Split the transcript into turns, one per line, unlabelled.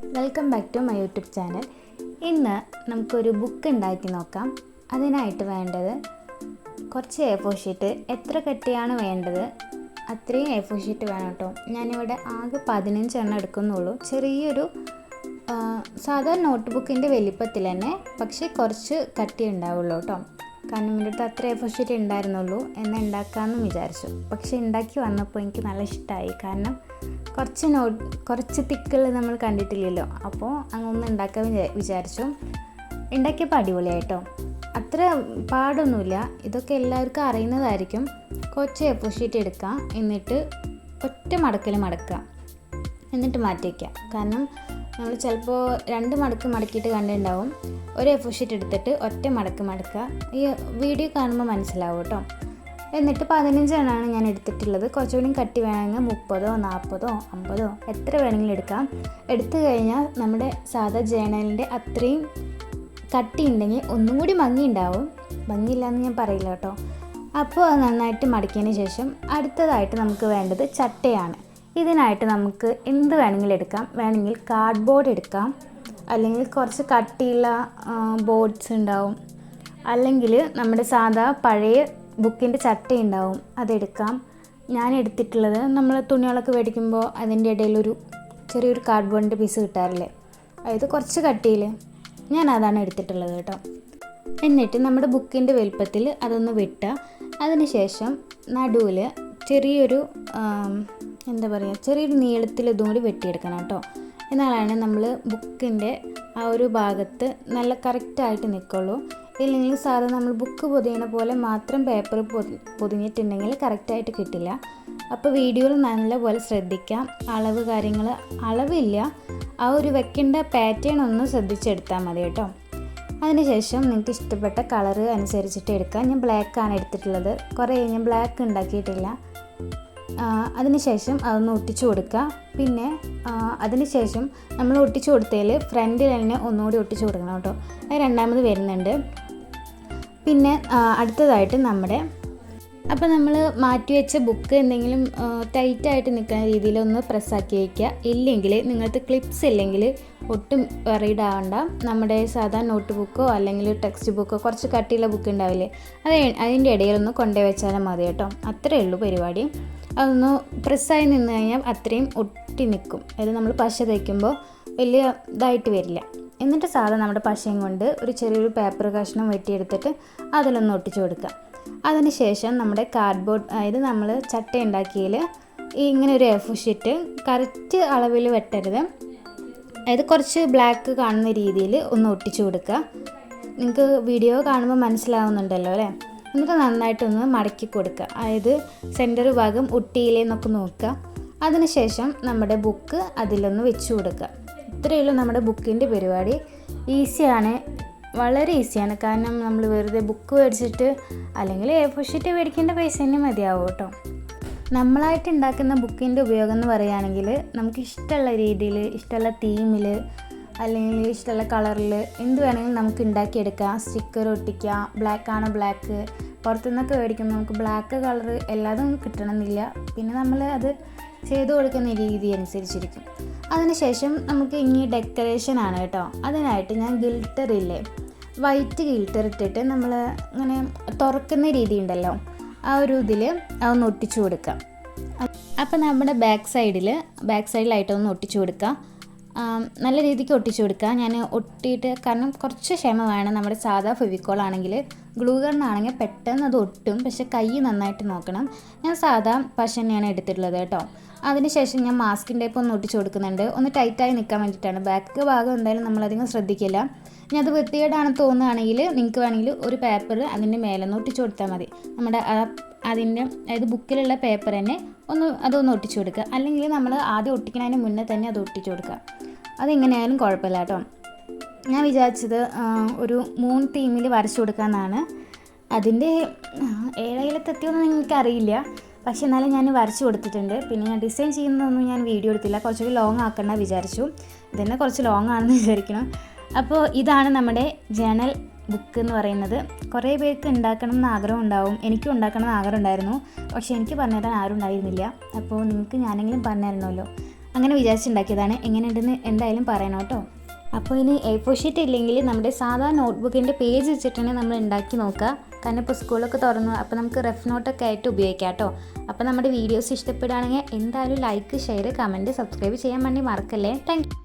Welcome back to my YouTube channel. ഇന്ന് നമുക്കൊരു book ഉണ്ടാക്കി നോക്കാം. അതിനായിട്ട് വേണ്ടത് കുറച്ച് A4 ഷീറ്റ്. എത്ര കട്ടിയാണ് വേണ്ടത് അത്രയും A4 ഷീറ്റ് വേണം കേട്ടോ. ഞാനിവിടെ ആകെ 15 എണ്ണം എടുക്കുന്നുള്ളൂ. ചെറിയൊരു സാധാ നോട്ട് ബുക്കിൻ്റെ വലിപ്പത്തിൽ തന്നെ, പക്ഷേ കുറച്ച് കട്ടി ഉണ്ടാവുള്ളൂ കേട്ടോ. കാരണം എൻ്റെ അടുത്ത് അത്ര A4 ഷീറ്റ് ഉണ്ടായിരുന്നുള്ളൂ എന്ന് ഉണ്ടാക്കാമെന്ന് വിചാരിച്ചു. പക്ഷേ ഉണ്ടാക്കി വന്നപ്പോൾ എനിക്ക് നല്ല ഇഷ്ടമായി. കാരണം കുറച്ച് തിക്കുകൾ നമ്മൾ കണ്ടിട്ടില്ലല്ലോ. അപ്പോൾ അങ്ങൊന്ന് ഉണ്ടാക്കാൻ വിചാരിച്ചു. ഉണ്ടാക്കിയപ്പോൾ അടിപൊളിയായിട്ടോ. അത്ര പാടൊന്നുമില്ല. ഇതൊക്കെ എല്ലാവർക്കും അറിയുന്നതായിരിക്കും. കുറച്ച് A4 ഷീറ്റ് എടുക്കുക, എന്നിട്ട് ഒറ്റ മടക്കൽ മടക്കുക, എന്നിട്ട് മാറ്റി വയ്ക്കുക. കാരണം നമ്മൾ ചിലപ്പോൾ 2 മടക്ക് മടക്കിയിട്ട് കണ്ടിട്ടുണ്ടാവും. ഒരു A4 ഷീറ്റ് എടുത്തിട്ട് ഒറ്റ മടക്ക് മടക്കുക. ഈ വീഡിയോ കാണുമ്പോൾ മനസ്സിലാവും കേട്ടോ. എന്നിട്ട് 15 എണ്ണമാണ് ഞാൻ എടുത്തിട്ടുള്ളത്. കുറച്ചുകൂടി കട്ടി വേണമെങ്കിൽ 30, 40, 50 എത്ര വേണമെങ്കിലും എടുക്കാം. എടുത്തു കഴിഞ്ഞാൽ നമ്മുടെ സാധാ ജേണലിൻ്റെ അത്രയും കട്ടി ഉണ്ടെങ്കിൽ ഒന്നും കൂടി ഭംഗി ഉണ്ടാവും. ഭംഗിയില്ലാന്ന് ഞാൻ പറയില്ല കേട്ടോ. അപ്പോൾ അത് നന്നായിട്ട് മടക്കിയതിന് ശേഷം അടുത്തതായിട്ട് നമുക്ക് വേണ്ടത് ചട്ടയാണ്. ഇതിനായിട്ട് നമുക്ക് എന്ത് വേണമെങ്കിലും എടുക്കാം. വേണമെങ്കിൽ കാർഡ്ബോർഡ് എടുക്കാം, അല്ലെങ്കിൽ കുറച്ച് കട്ടിയുള്ള ബോർഡ്സ് ഉണ്ടാവും, അല്ലെങ്കിൽ നമ്മുടെ സാധാ പഴയ ബുക്കിൻ്റെ ചട്ട ഉണ്ടാവും, അതെടുക്കാം. ഞാൻ എടുത്തിട്ടുള്ളത് നമ്മൾ തുണികളൊക്കെ മേടിക്കുമ്പോൾ അതിൻ്റെ ഇടയിലൊരു ചെറിയൊരു കാർഡ്ബോർഡിൻ്റെ പീസ് കിട്ടാറില്ലേ, അതായത് കുറച്ച് കട്ടിയിൽ, ഞാൻ അതാണ് എടുത്തിട്ടുള്ളത് കേട്ടോ. എന്നിട്ട് നമ്മുടെ ബുക്കിൻ്റെ വലുപ്പത്തിൽ അതൊന്ന് വെട്ടുക. അതിനുശേഷം നടുവിൽ ചെറിയൊരു ചെറിയൊരു നീളത്തിൽ ഇതും കൂടി വെട്ടിയെടുക്കണം കേട്ടോ. എന്നാലാണ് നമ്മൾ ബുക്കിൻ്റെ ആ ഒരു ഭാഗത്ത് നല്ല കറക്റ്റായിട്ട് നിൽക്കുള്ളൂ. ഇല്ലെങ്കിൽ സാധാരണ നമ്മൾ ബുക്ക് പൊതിയണ പോലെ മാത്രം പേപ്പർ പൊതിഞ്ഞിട്ടുണ്ടെങ്കിൽ കറക്റ്റായിട്ട് കിട്ടില്ല. അപ്പോൾ വീഡിയോയിൽ നല്ലപോലെ ശ്രദ്ധിക്കാം. അളവില്ല, ആ ഒരു വെക്കേണ്ട പാറ്റേൺ ഒന്ന് ശ്രദ്ധിച്ചെടുത്താൽ മതി കേട്ടോ. അതിനുശേഷം നിങ്ങൾക്ക് ഇഷ്ടപ്പെട്ട കളറ് അനുസരിച്ചിട്ട് എടുക്കാം. ഞാൻ ബ്ലാക്കാണ് എടുത്തിട്ടുള്ളത്. കുറേ ഞാൻ ബ്ലാക്ക് ഉണ്ടാക്കിയിട്ടില്ല. അതിനുശേഷം അതൊന്ന് ഒട്ടിച്ചു കൊടുക്കുക. പിന്നെ അതിനുശേഷം നമ്മൾ ഒട്ടിച്ചു കൊടുത്തതിൽ ഫ്രണ്ടിൽ തന്നെ ഒന്നുകൂടി ഒട്ടിച്ചു കൊടുക്കണം കേട്ടോ. അത് രണ്ടാമത് വരുന്നുണ്ട്. പിന്നെ അടുത്തതായിട്ട് അപ്പോൾ നമ്മൾ മാറ്റി വെച്ച ബുക്ക് എന്തെങ്കിലും ടൈറ്റായിട്ട് നിൽക്കുന്ന രീതിയിൽ ഒന്ന് പ്രസ്സാക്കി വയ്ക്കുക. ഇല്ലെങ്കിൽ നിങ്ങൾക്ക് ക്ലിപ്സ് ഇല്ലെങ്കിൽ ഒട്ടും വറീഡ് ആവണ്ട. നമ്മുടെ സാധാരണ നോട്ട് ബുക്കോ അല്ലെങ്കിൽ ടെക്സ്റ്റ് ബുക്കോ കുറച്ച് കട്ടിയുള്ള ബുക്ക് ഉണ്ടാവില്ലേ, അതിൻ്റെ ഇടയിലൊന്ന് കൊണ്ടുപോയി വെച്ചാലും മതി കേട്ടോ. അത്രയേ ഉള്ളൂ പരിപാടി. അതൊന്ന് പ്രസ്സായി നിന്ന് കഴിഞ്ഞാൽ അത്രയും ഒട്ടി നിൽക്കും. അതായത് നമ്മൾ പശ തയ്ക്കുമ്പോൾ വലിയ ഇതായിട്ട് വരില്ല. എന്നിട്ട് സാധാരണ നമ്മുടെ പശയും കൊണ്ട് ഒരു ചെറിയൊരു പേപ്പർ കഷ്ണം വെട്ടിയെടുത്തിട്ട് അതിലൊന്ന് ഒട്ടിച്ചു കൊടുക്കുക. അതിനുശേഷം നമ്മുടെ കാർഡ്ബോർഡ്, അതായത് നമ്മൾ ചട്ട ഉണ്ടാക്കിയതിൽ ഇങ്ങനെ ഒരു A4 ഷീറ്റ് കറക്റ്റ് അളവിൽ വെട്ടരുത്, അതായത് കുറച്ച് ബ്ലാക്ക് കാണുന്ന രീതിയിൽ ഒന്ന് ഒട്ടിച്ചു കൊടുക്കുക. നിങ്ങൾക്ക് വീഡിയോ കാണുമ്പോൾ മനസ്സിലാവുന്നുണ്ടല്ലോ അല്ലേ. എന്നിട്ട് നന്നായിട്ടൊന്ന് മടക്കി കൊടുക്കുക. അതായത് സെൻറ്റർ ഭാഗം ഒട്ടിയില്ലെന്നൊക്കെ നോക്കുക. അതിനുശേഷം നമ്മുടെ ബുക്ക് അതിലൊന്ന് വെച്ച് കൊടുക്കുക. ഇത്രയേ ഉള്ളൂ നമ്മുടെ ബുക്കിൻ്റെ പരിപാടി. ഈസിയാണ്, വളരെ ഈസിയാണ്. കാരണം നമ്മൾ വെറുതെ ബുക്ക് മേടിച്ചിട്ട് അല്ലെങ്കിൽ A4 ഷീറ്റ് മേടിക്കേണ്ട പൈസ തന്നെ മതിയാവും കേട്ടോ. നമ്മളായിട്ട് ഉണ്ടാക്കുന്ന ബുക്കിൻ്റെ ഉപയോഗം എന്ന് പറയുകയാണെങ്കിൽ നമുക്ക് ഇഷ്ടമുള്ള രീതിയിൽ, ഇഷ്ടമുള്ള തീമിൽ, അല്ലെങ്കിൽ ഇഷ്ടമുള്ള കളറിൽ എന്ത് വേണമെങ്കിലും നമുക്ക് ഉണ്ടാക്കിയെടുക്കാം. Sticker ഒട്ടിക്കുക, ബ്ലാക്കാണ് black. പുറത്തുനിന്നൊക്കെ മേടിക്കുമ്പോൾ നമുക്ക് ബ്ലാക്ക് കളർ എല്ലാതും കിട്ടണമെന്നില്ല. പിന്നെ നമ്മൾ അത് ചെയ്ത് കൊടുക്കുന്ന രീതി അനുസരിച്ചിരിക്കും. അതിനുശേഷം നമുക്ക് ഇനി ഡെക്കറേഷനാണ് കേട്ടോ. അതിനായിട്ട് ഞാൻ വൈറ്റ് ഗിൽറ്റർ ഇട്ടിട്ട് നമ്മൾ ഇങ്ങനെ തുറക്കുന്ന രീതി ഉണ്ടല്ലോ, ആ ഒരു ഇതിൽ അതൊന്ന് ഒട്ടിച്ചു കൊടുക്കാം. അപ്പോൾ നമ്മുടെ ബാക്ക് സൈഡിലായിട്ടൊന്ന് ഒട്ടിച്ചു കൊടുക്കുക. നല്ല രീതിക്ക് ഒട്ടിച്ചു കൊടുക്കുക. ഞാൻ ഒട്ടിയിട്ട്, കാരണം കുറച്ച് ക്ഷമ വേണം. നമ്മുടെ സാധാ ഫെവിക്കോളാണെങ്കിൽ, ഗ്ലൂ ഗണ്ണാണെങ്കിൽ പെട്ടെന്ന് അത് ഒട്ടും. പക്ഷേ കൈ നന്നായിട്ട് നോക്കണം. ഞാൻ സാധാ പശ തന്നെയാണ് എടുത്തിട്ടുള്ളത് കേട്ടോ. അതിനുശേഷം ഞാൻ മാസ്കിൻ ടേപ്പ് ഒന്ന് ഒട്ടിച്ചു കൊടുക്കുന്നുണ്ട്, ഒന്ന് ടൈറ്റായി നിൽക്കാൻ വേണ്ടിയിട്ടാണ്. ബാക്ക് ഭാഗം എന്തായാലും നമ്മളധികം ശ്രദ്ധിക്കില്ല. ഇനി അത് വൃത്തികേടാണെന്ന് തോന്നുകയാണെങ്കിൽ നിങ്ങൾക്ക് വേണമെങ്കിൽ ഒരു പേപ്പർ അതിൻ്റെ മേലൊന്ന് ഒട്ടിച്ചു കൊടുത്താൽ മതി. നമ്മുടെ അതായത് ബുക്കിലുള്ള പേപ്പർ തന്നെ അതൊന്ന് ഒട്ടിച്ചു കൊടുക്കുക. അല്ലെങ്കിൽ നമ്മൾ ആദ്യം ഒട്ടിക്കുന്നതിന് മുന്നേ തന്നെ അത് ഒട്ടിച്ചു കൊടുക്കുക. അതെങ്ങനെയായാലും കുഴപ്പമില്ല കേട്ടോ. ഞാൻ വിചാരിച്ചത് ഒരു 3 തീമിൽ വരച്ചു കൊടുക്കാമെന്നാണ്. അതിൻ്റെ ഏഴയിലെത്തിയൊന്നും എനിക്കറിയില്ല, പക്ഷെ എന്നാലും ഞാൻ വരച്ചു കൊടുത്തിട്ടുണ്ട്. പിന്നെ ഞാൻ ഡിസൈൻ ചെയ്യുന്നതൊന്നും ഞാൻ വീഡിയോ എടുത്തില്ല. കുറച്ചുകൂടി ലോങ് ആക്കണ്ട വിചാരിച്ചു. ഇതന്നെ കുറച്ച് ലോങ് ആണെന്ന് വിചാരിക്കണം. അപ്പോൾ ഇതാണ് നമ്മുടെ ജേണൽ ബുക്ക് എന്ന് പറയുന്നത്. കുറേ പേർക്ക് ഉണ്ടാക്കണം എന്ന് ആഗ്രഹം ഉണ്ടാവും. എനിക്കും ഉണ്ടാക്കണം എന്ന് ആഗ്രഹം ഉണ്ടായിരുന്നു, പക്ഷേ എനിക്ക് പറഞ്ഞുതരാൻ ആരും ഉണ്ടായിരുന്നില്ല. അപ്പോൾ നിങ്ങൾക്ക് ഞാനെങ്കിലും പറഞ്ഞു തരണമല്ലോ. അങ്ങനെ വിചാരിച്ചുണ്ടാക്കിയതാണ്. എങ്ങനെയുണ്ടെന്ന് എന്തായാലും പറയണം കേട്ടോ. അപ്പോൾ ഇനി A4 ഷീറ്റ് ഇല്ലെങ്കിൽ നമ്മുടെ സാധാ നോട്ട്ബുക്കിൻ്റെ പേജ് വെച്ചിട്ടാണ് നമ്മൾ ഉണ്ടാക്കി നോക്കുക. കാരണം ഇപ്പോൾ സ്കൂളൊക്കെ തുറന്നു, അപ്പോൾ നമുക്ക് റഫ് നോട്ടൊക്കെ ആയിട്ട് ഉപയോഗിക്കാം കേട്ടോ. അപ്പോൾ നമ്മുടെ വീഡിയോസ് ഇഷ്ടപ്പെടുകയാണെങ്കിൽ എന്തായാലും ലൈക്ക്, ഷെയർ, കമൻറ്റ്, സബ്സ്ക്രൈബ് ചെയ്യാൻ വേണ്ടി മറക്കല്ലേ. Thank you.